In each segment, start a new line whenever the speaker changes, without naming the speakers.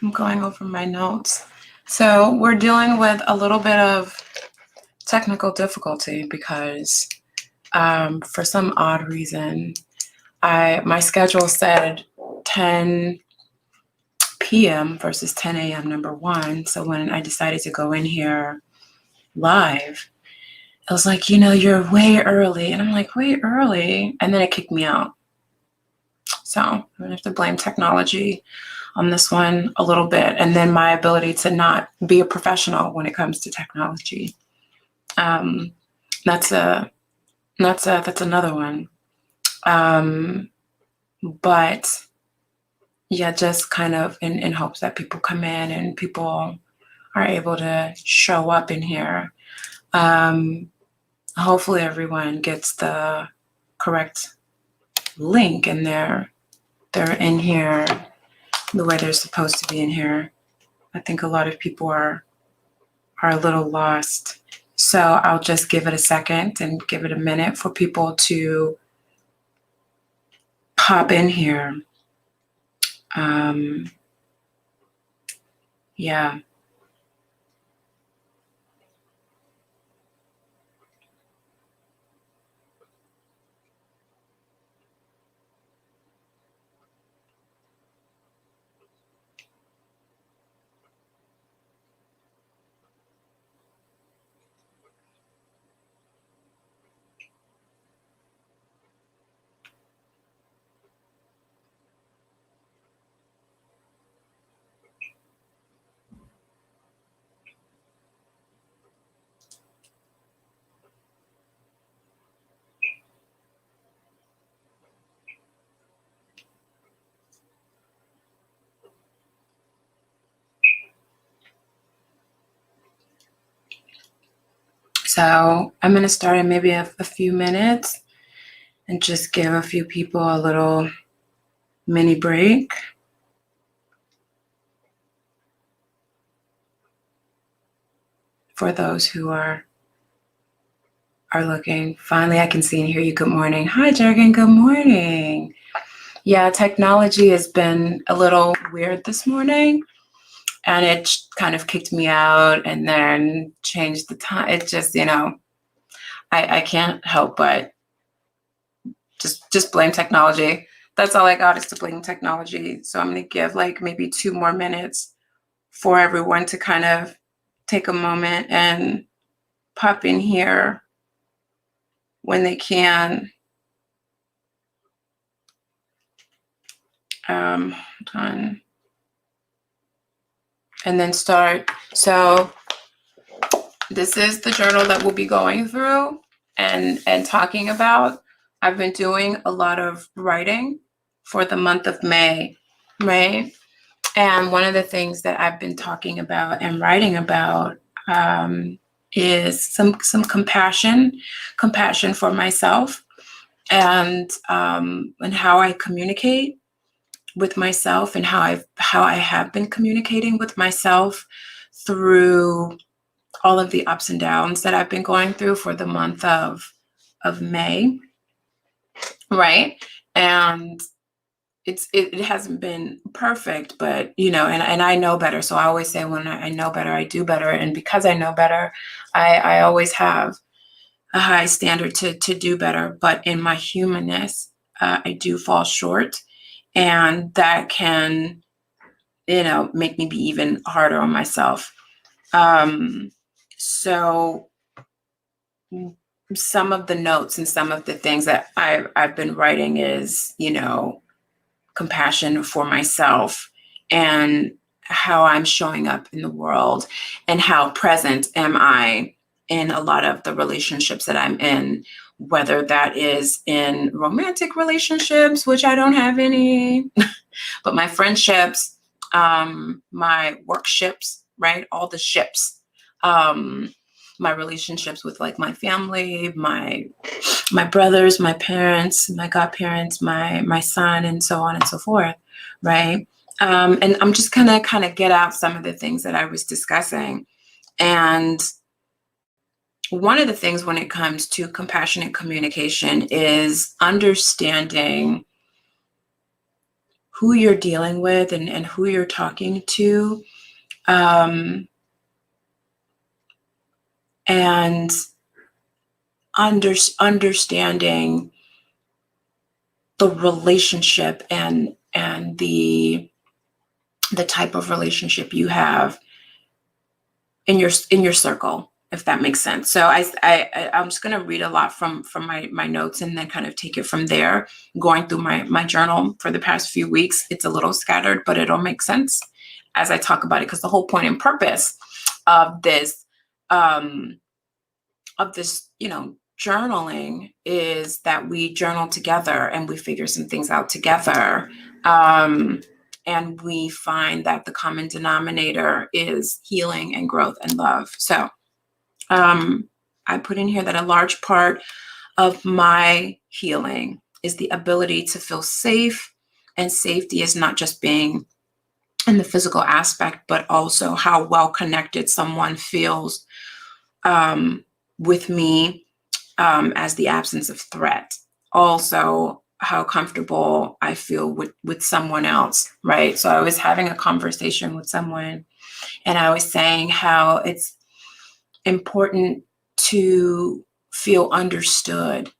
I'm going over my notes. So we're dealing with a little bit of technical difficulty because for some odd reason, my schedule said 10 p.m. versus 10 a.m. number one. So when I decided to go in here live, it was like, you're way early. And I'm like, way early? And then it kicked me out. So I'm going to have to blame technology on this one a little bit. And then my ability to not be a professional when it comes to technology. That's another one. But yeah, just kind of in hopes that people come in and people are able to show up in here. Hopefully everyone gets the correct link and they're in here the way they're supposed to be in here. I think a lot of people are a little lost. So I'll just give it a second and give it a minute for people to pop in here. Yeah. So I'm going to start in maybe a few minutes and just give a few people a little mini break. For those who are looking. Finally, I can see and hear you. Good morning. Hi, Jurgen. Good morning. Yeah, technology has been a little weird this morning, and it kind of kicked me out and then changed the time. It just, I can't help but just blame technology. That's all I got is to blame technology. So I'm going to give like maybe 2 more minutes for everyone to kind of take a moment and pop in here when they can. Hold on. And then start. So this is the journal that we'll be going through and talking about. I've been doing a lot of writing for the month of May, right? And one of the things that I've been talking about and writing about is some compassion for myself and how I communicate with myself and how I have been communicating with myself through all of the ups and downs that I've been going through for the month of May, right? And it hasn't been perfect, but and I know better. So I always say when I know better, I do better. And because I know better, I always have a high standard to do better. But in my humanness, I do fall short. And that can, make me be even harder on myself. So some of the notes and some of the things that I've been writing is, compassion for myself and how I'm showing up in the world and how present am I in a lot of the relationships that I'm in, whether that is in romantic relationships, which I don't have any, but my friendships, my workships, right? All the ships, my relationships with like my family, my brothers, my parents, my godparents, my son, and so on and so forth, right? And I'm just gonna kind of get out some of the things that I was discussing. And one of the things when it comes to compassionate communication is understanding who you're dealing with and who you're talking to. And understanding the relationship and the type of relationship you have in your circle, if that makes sense. So I'm just going to read a lot from my notes and then kind of take it from there. Going through my journal for the past few weeks, it's a little scattered, but it'll make sense as I talk about it, because the whole point and purpose of this journaling is that we journal together and we figure some things out together. And we find that the common denominator is healing and growth and love. So I put in here that a large part of my healing is the ability to feel safe. And safety is not just being in the physical aspect, but also how well connected someone feels with me, as the absence of threat. Also, how comfortable I feel with someone else, right? So I was having a conversation with someone and I was saying how it's important to feel understood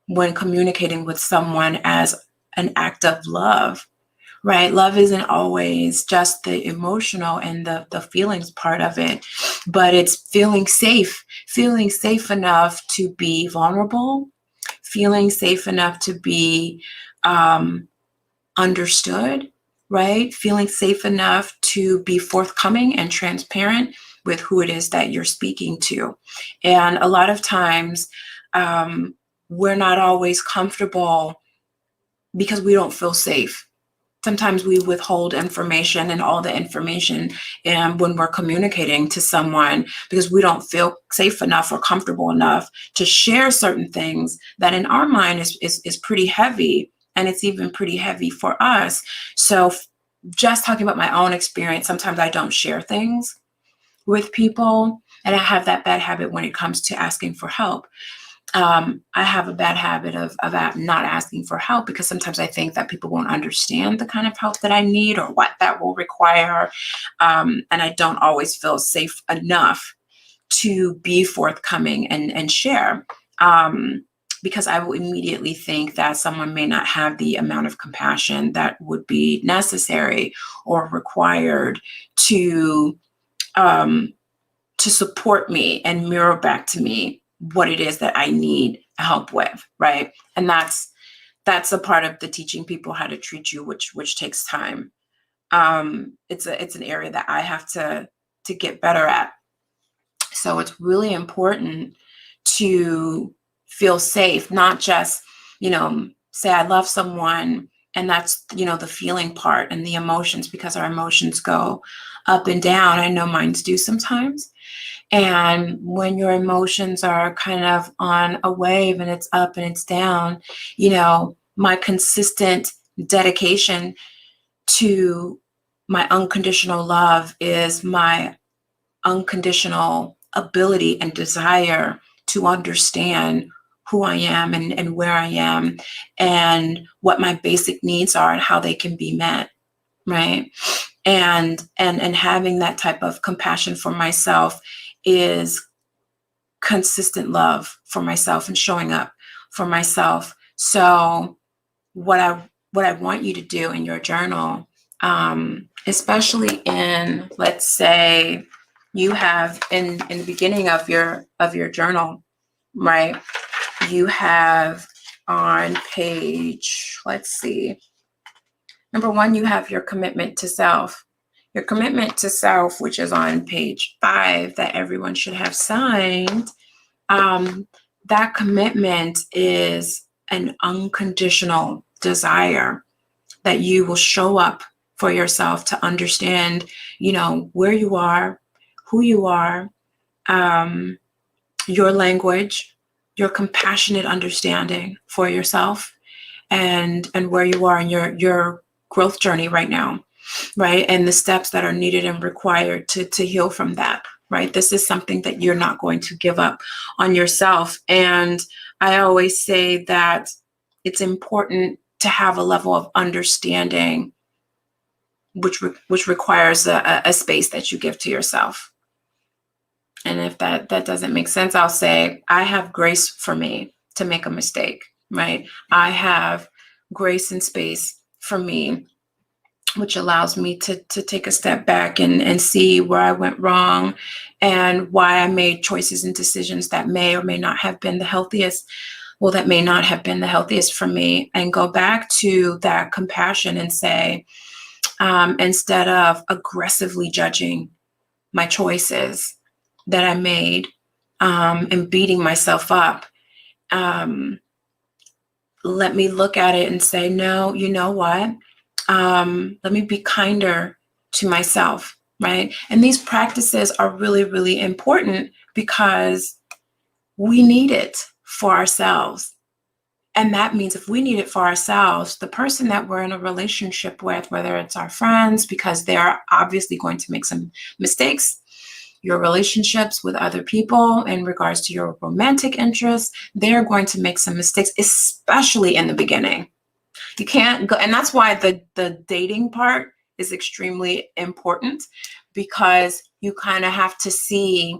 when communicating with someone as an act of love, right? Love isn't always just the emotional and the feelings part of it, but it's feeling safe enough to be vulnerable, feeling safe enough to be understood, right? Feeling safe enough to be forthcoming and transparent with who it is that you're speaking to. And a lot of times, we're not always comfortable because we don't feel safe. Sometimes we withhold information and all the information when we're communicating to someone because we don't feel safe enough or comfortable enough to share certain things that in our mind is pretty heavy, and it's even pretty heavy for us. So just talking about my own experience, sometimes I don't share things with people, and I have that bad habit when it comes to asking for help. I have a bad habit of not asking for help because sometimes I think that people won't understand the kind of help that I need or what that will require. And I don't always feel safe enough to be forthcoming and share, because I will immediately think that someone may not have the amount of compassion that would be necessary or required to support me and mirror back to me what it is that I need help with, right? And that's a part of the teaching people how to treat you, which takes time. It's an area that I have to get better at. So it's really important to feel safe, not just, say I love someone and that's, the feeling part and the emotions, because our emotions go up and down. I know mine do sometimes. And when your emotions are kind of on a wave and it's up and it's down, my consistent dedication to my unconditional love is my unconditional ability and desire to understand who I am and where I am and what my basic needs are and how they can be met, right? And having that type of compassion for myself is consistent love for myself and showing up for myself. So what I want you to do in your journal, especially in, let's say you have in the beginning of your journal, right? You have on page, let's see, number 1, you have your commitment to self. Your commitment to self, which is on page 5, that everyone should have signed. That commitment is an unconditional desire that you will show up for yourself to understand, where you are, who you are, your language, your compassionate understanding for yourself, and where you are in your growth journey right now, right? And the steps that are needed and required to heal from that, right? This is something that you're not going to give up on yourself. And I always say that it's important to have a level of understanding which requires a space that you give to yourself. And if that doesn't make sense, I'll say I have grace for me to make a mistake, right? I have grace and space for me, which allows me to take a step back and see where I went wrong and why I made choices and decisions that may or may not have been the healthiest. Well, that may not have been the healthiest for me, and go back to that compassion and say, instead of aggressively judging my choices that I made, and beating myself up, let me look at it and say, no, you know what? Let me be kinder to myself, right? And these practices are really, really important because we need it for ourselves. And that means if we need it for ourselves, the person that we're in a relationship with, whether it's our friends, because they're obviously going to make some mistakes, your relationships with other people in regards to your romantic interests, they're going to make some mistakes, especially in the beginning. You can't go, and that's why the dating part is extremely important, because you kind of have to see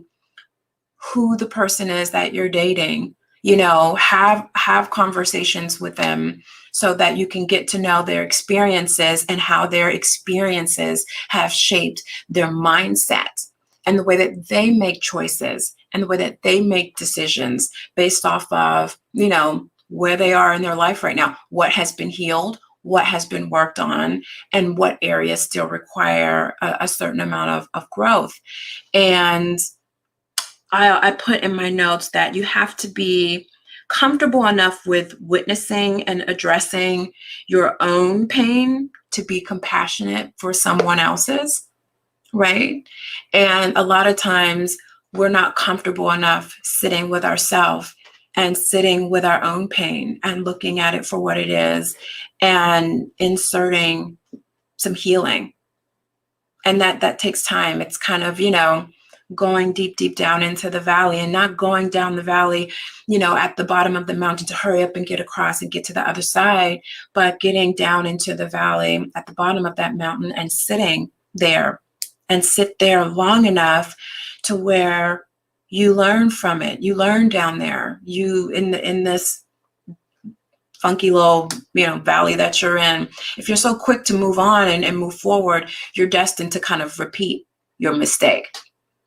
who the person is that you're dating. Have conversations with them so that you can get to know their experiences and how their experiences have shaped their mindset and the way that they make choices and the way that they make decisions based off of, where they are in their life right now, what has been healed, what has been worked on, and what areas still require a certain amount of growth. And I put in my notes that you have to be comfortable enough with witnessing and addressing your own pain to be compassionate for someone else's, right? And a lot of times we're not comfortable enough sitting with ourselves and sitting with our own pain and looking at it for what it is and inserting some healing. And that takes time. It's kind of, going deep down into the valley, and not going down the valley, at the bottom of the mountain to hurry up and get across and get to the other side, but getting down into the valley at the bottom of that mountain and sitting there and sit there long enough to where you learn from it. You learn down there. You in this funky little, valley that you're in. If you're so quick to move on and move forward, you're destined to kind of repeat your mistake,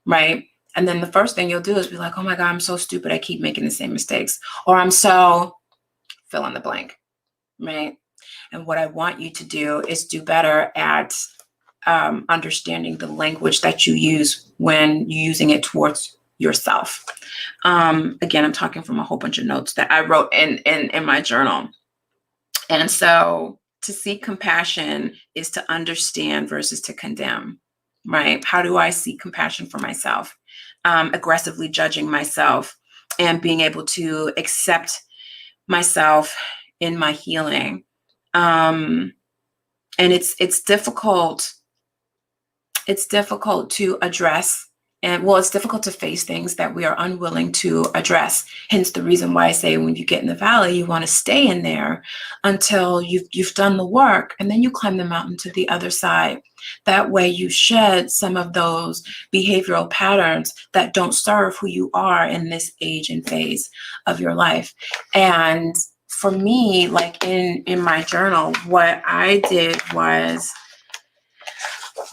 right? And then the first thing you'll do is be like, oh my God, I'm so stupid. I keep making the same mistakes. Or I'm so fill in the blank, right? And what I want you to do is do better at understanding the language that you use when you're using it towards yourself. Again, I'm talking from a whole bunch of notes that I wrote in my journal. And so to seek compassion is to understand versus to condemn, right? How do I seek compassion for myself? Aggressively judging myself and being able to accept myself in my healing. And it's difficult. It's difficult to address, and it's difficult to face things that we are unwilling to address. Hence the reason why I say when you get in the valley, you want to stay in there until you've done the work, and then you climb the mountain to the other side. That way you shed some of those behavioral patterns that don't serve who you are in this age and phase of your life. And for me, like in my journal, what I did was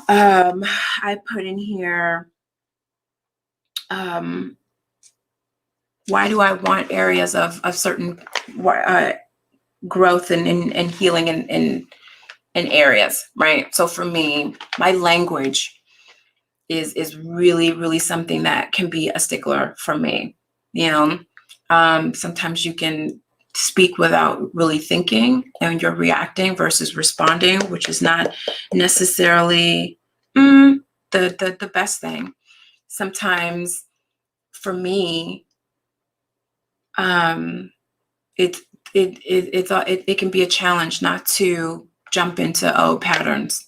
I put in here, why do I want areas of certain growth and healing in areas, right? So for me, my language is really, really something that can be a stickler for me. Sometimes you can speak without really thinking and you're reacting versus responding, which is not necessarily the best thing. Sometimes for me, it can be a challenge not to jump into old patterns,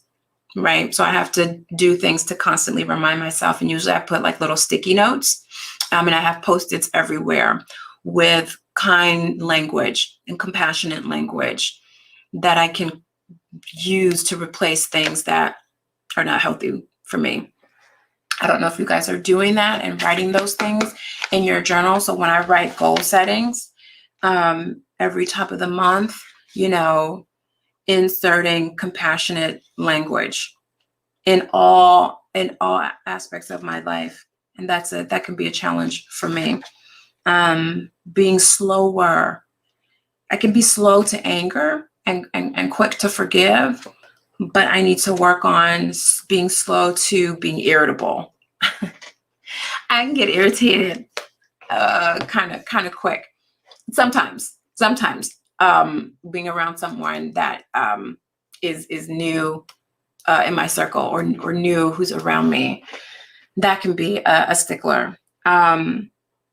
right? So I have to do things to constantly remind myself, and usually I put like little sticky notes, and I have Post-its everywhere with kind language and compassionate language that I can use to replace things that are not healthy for me. I don't know if you guys are doing that and writing those things in your journal. So when I write goal settings, every top of the month, inserting compassionate language in all aspects of my life. And that can be a challenge for me. Being slower. I can be slow to anger and quick to forgive, but I need to work on being slow to being irritable. I can get irritated kind of quick. Sometimes being around someone that is new in my circle or new who's around me, that can be a stickler.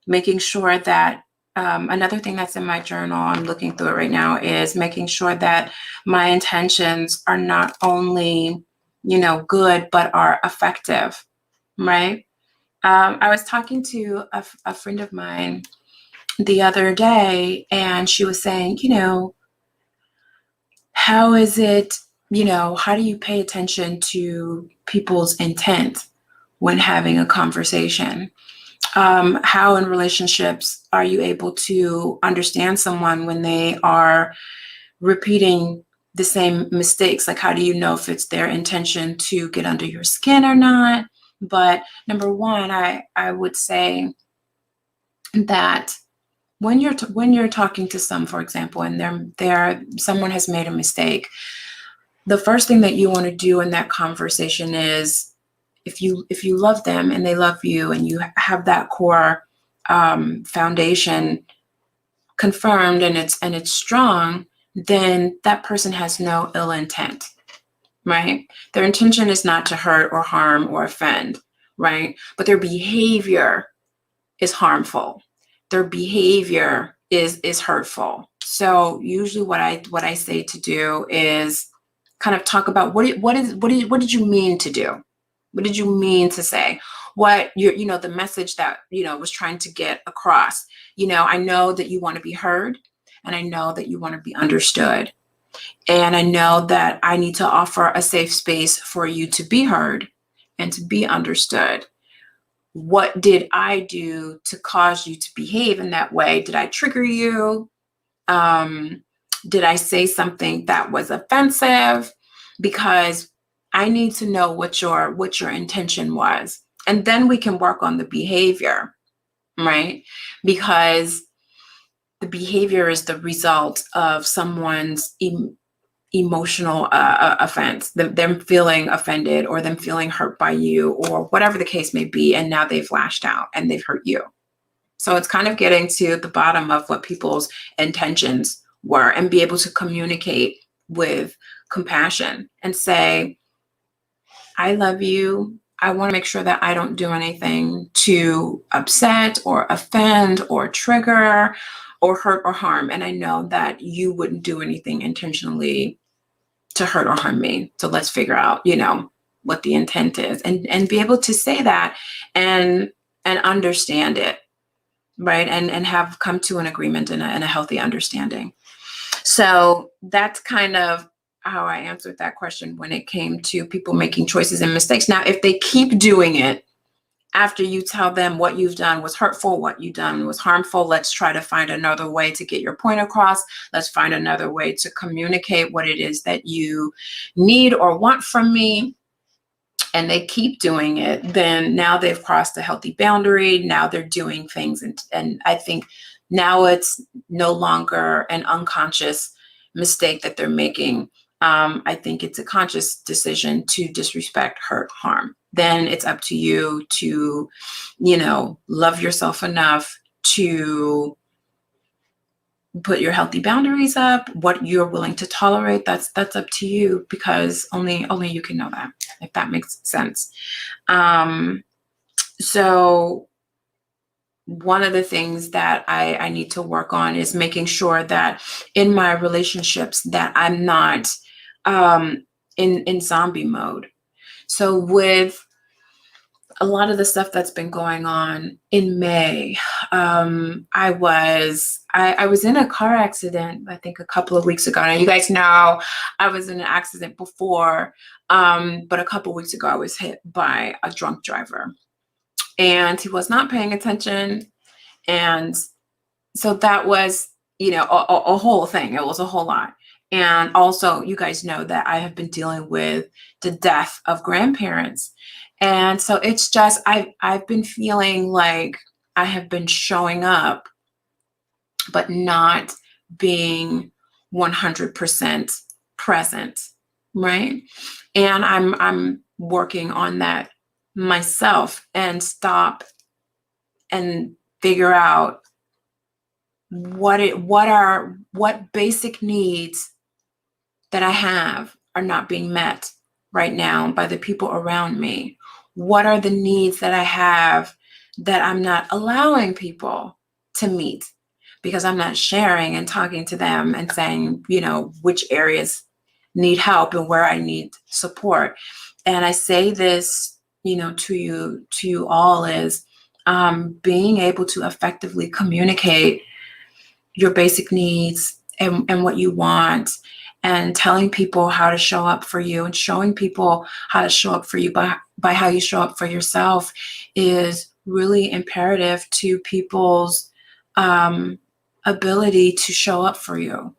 Making sure that another thing that's in my journal, I'm looking through it right now, is making sure that my intentions are not only, good, but are effective, right? I was talking to a friend of mine the other day, and she was saying, how is it, how do you pay attention to people's intent when having a conversation? How in relationships are you able to understand someone when they are repeating the same mistakes? Like, how do you know if it's their intention to get under your skin or not? But number one, I would say that when you're talking to for example, and someone has made a mistake, the first thing that you want to do in that conversation is, if you love them and they love you, and you have that core foundation confirmed and it's strong, then that person has no ill intent, right? Their intention is not to hurt or harm or offend, right? But their behavior is harmful. Their behavior is hurtful. So usually what I say to do is kind of talk about what did you mean to do? What did you mean to say? What the message that, was trying to get across. I know that you want to be heard, and I know that you want to be understood. And I know that I need to offer a safe space for you to be heard and to be understood. What did I do to cause you to behave in that way? Did I trigger you? Did I say something that was offensive? Because I need to know what your intention was. And then we can work on the behavior, right? Because the behavior is the result of someone's emotional offense, them feeling offended or them feeling hurt by you or whatever the case may be. And now they've lashed out and they've hurt you. So it's kind of getting to the bottom of what people's intentions were and be able to communicate with compassion and say, I love you. I want to make sure that I don't do anything to upset or offend or trigger or hurt or harm. And I know that you wouldn't do anything intentionally to hurt or harm me. So let's figure out, what the intent is, and be able to say that and understand it, right? And have come to an agreement and a healthy understanding. So that's kind of how I answered that question when it came to people making choices and mistakes. Now, if they keep doing it after you tell them what you've done was hurtful, what you've done was harmful, let's try to find another way to get your point across. Let's find another way to communicate what it is that you need or want from me. And they keep doing it, then now they've crossed a healthy boundary. Now they're doing things. And I think now it's no longer an unconscious mistake that they're making. I think it's a conscious decision to disrespect, hurt, harm. Then it's up to you to, love yourself enough to put your healthy boundaries up. What you're willing to tolerate, that's up to you, because only you can know that, if that makes sense. So one of the things that I need to work on is making sure that in my relationships that I'm not in zombie mode. So with a lot of the stuff that's been going on in May. I was in a car accident, I think a couple of weeks ago. Now, you guys know I was in an accident before, but a couple of weeks ago I was hit by a drunk driver, and he was not paying attention. And so that was, a whole thing. It was a whole lot. And also, you guys know that I have been dealing with the death of grandparents. And so it's just, I've been feeling like I have been showing up, but not being 100% present, right? And I'm working on that myself and stop and figure out what basic needs that I have are not being met right now by the people around me. What are the needs that I have that I'm not allowing people to meet because I'm not sharing and talking to them and saying, which areas need help and where I need support. And I say this, to you all is being able to effectively communicate your basic needs and what you want, and telling people how to show up for you and showing people how to show up for you by how you show up for yourself is really imperative to people's ability to show up for you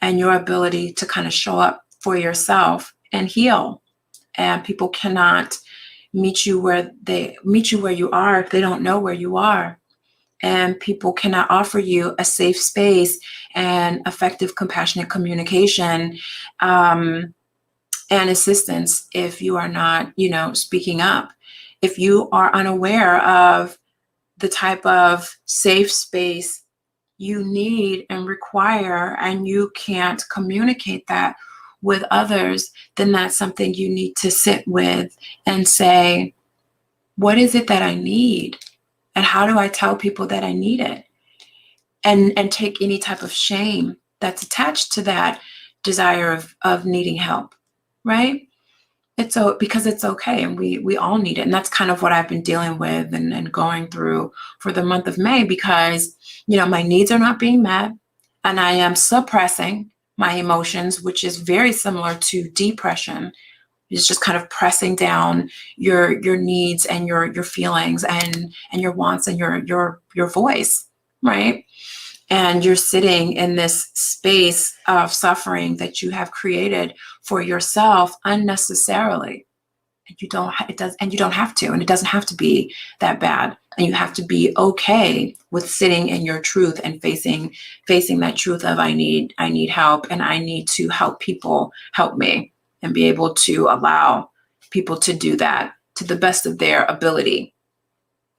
and your ability to kind of show up for yourself and heal. And people cannot meet you where you are if they don't know where you are. And people cannot offer you a safe space and effective, compassionate communication and assistance if you are not, speaking up. If you are unaware of the type of safe space you need and require, and you can't communicate that with others, then that's something you need to sit with and say, what is it that I need? And how do I tell people that I need it? And take any type of shame that's attached to that desire of needing help, right? Because it's okay, and we all need it. And that's kind of what I've been dealing with and going through for the month of May, because, my needs are not being met, and I am suppressing my emotions, which is very similar to depression. It's just kind of pressing down your needs and your feelings and your wants and your voice, right? And you're sitting in this space of suffering that you have created for yourself unnecessarily. And you don't have to, and it doesn't have to be that bad. And you have to be okay with sitting in your truth and facing that truth of I need help, and I need to help people help me, and be able to allow people to do that to the best of their ability,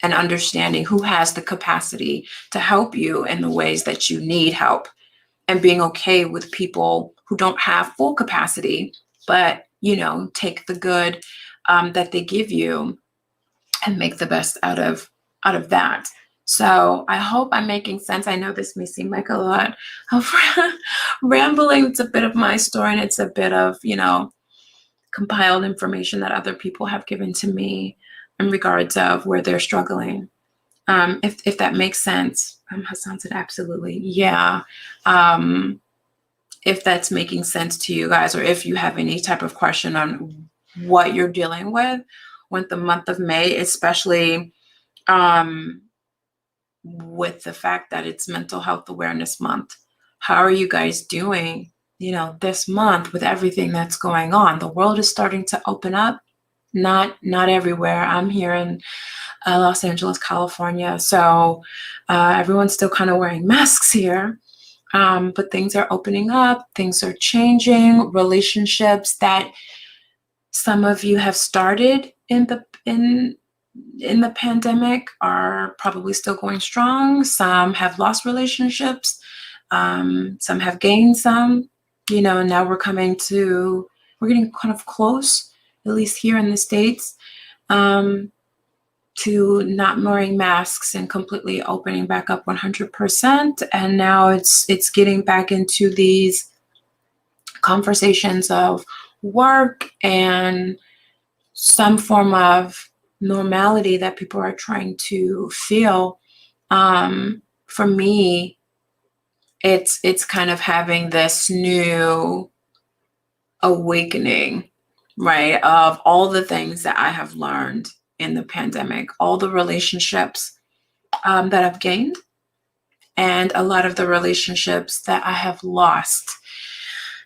and understanding who has the capacity to help you in the ways that you need help, and being okay with people who don't have full capacity, but, take the good that they give you and make the best out of that. So I hope I'm making sense. I know this may seem like a lot of rambling. It's a bit of my story, and it's a bit of, compiled information that other people have given to me in regards of where they're struggling. If that makes sense. Hassan said, absolutely. Yeah. If that's making sense to you guys, or if you have any type of question on what you're dealing with the month of May, especially with the fact that it's Mental Health Awareness Month. How are you guys doing, this month with everything that's going on? The world is starting to open up. Not everywhere. I'm here in Los Angeles, California. So everyone's still kind of wearing masks here. But things are opening up. Things are changing. Relationships that some of you have started in the pandemic are probably still going strong. Some have lost relationships. Some have gained some. And now we're getting kind of close, at least here in the States, to not wearing masks and completely opening back up 100%. And now it's getting back into these conversations of work and some form of normality that people are trying to feel, for me, it's kind of having this new awakening, right, of all the things that I have learned in the pandemic, all the relationships that I've gained, and a lot of the relationships that I have lost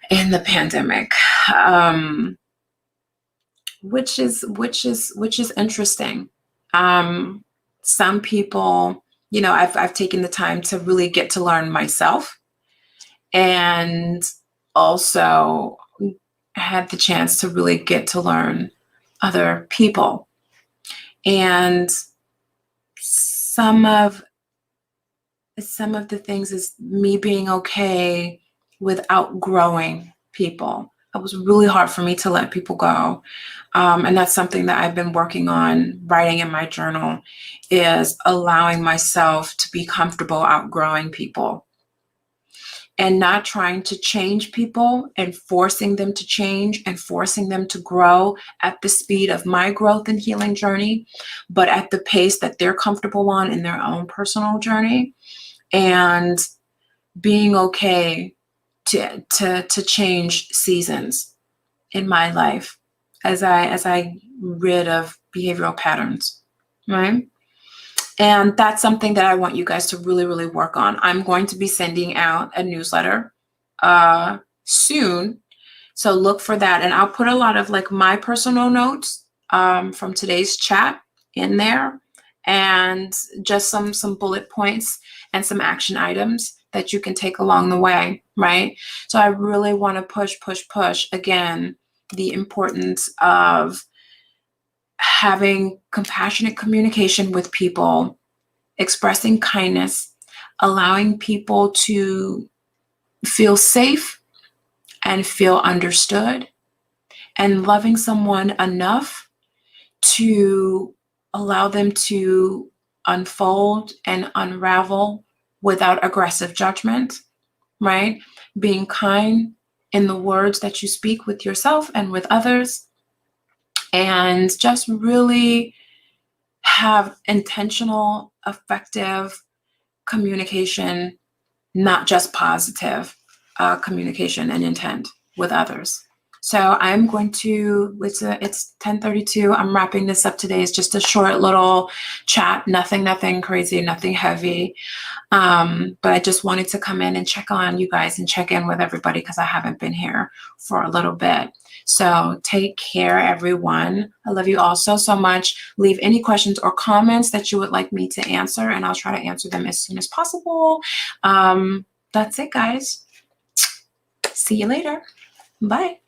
in the pandemic, which is interesting. Some people, I've taken the time to really get to learn myself, and also had the chance to really get to learn other people. And some of the things is me being okay with outgrowing people. It was really hard for me to let people go. And that's something that I've been working on, writing in my journal, is allowing myself to be comfortable outgrowing people and not trying to change people and forcing them to change and forcing them to grow at the speed of my growth and healing journey, but at the pace that they're comfortable on in their own personal journey. And being okay to change seasons in my life as I rid of behavioral patterns, right? And that's something that I want you guys to really, really work on. I'm going to be sending out a newsletter soon, so look for that. And I'll put a lot of like my personal notes from today's chat in there, and just some bullet points and some action items that you can take along the way, right? So I really want to push again the importance of having compassionate communication with people, expressing kindness, allowing people to feel safe and feel understood, and loving someone enough to allow them to unfold and unravel without aggressive judgment, right? Being kind in the words that you speak with yourself and with others, and just really have intentional, effective communication, not just positive communication and intent with others. So I'm going to, it's 10:32. I'm wrapping this up today. It's just a short little chat, nothing crazy, nothing heavy. But I just wanted to come in and check on you guys and check in with everybody because I haven't been here for a little bit. So take care, everyone. I love you all so, so much. Leave any questions or comments that you would like me to answer, and I'll try to answer them as soon as possible. That's it, guys. See you later. Bye.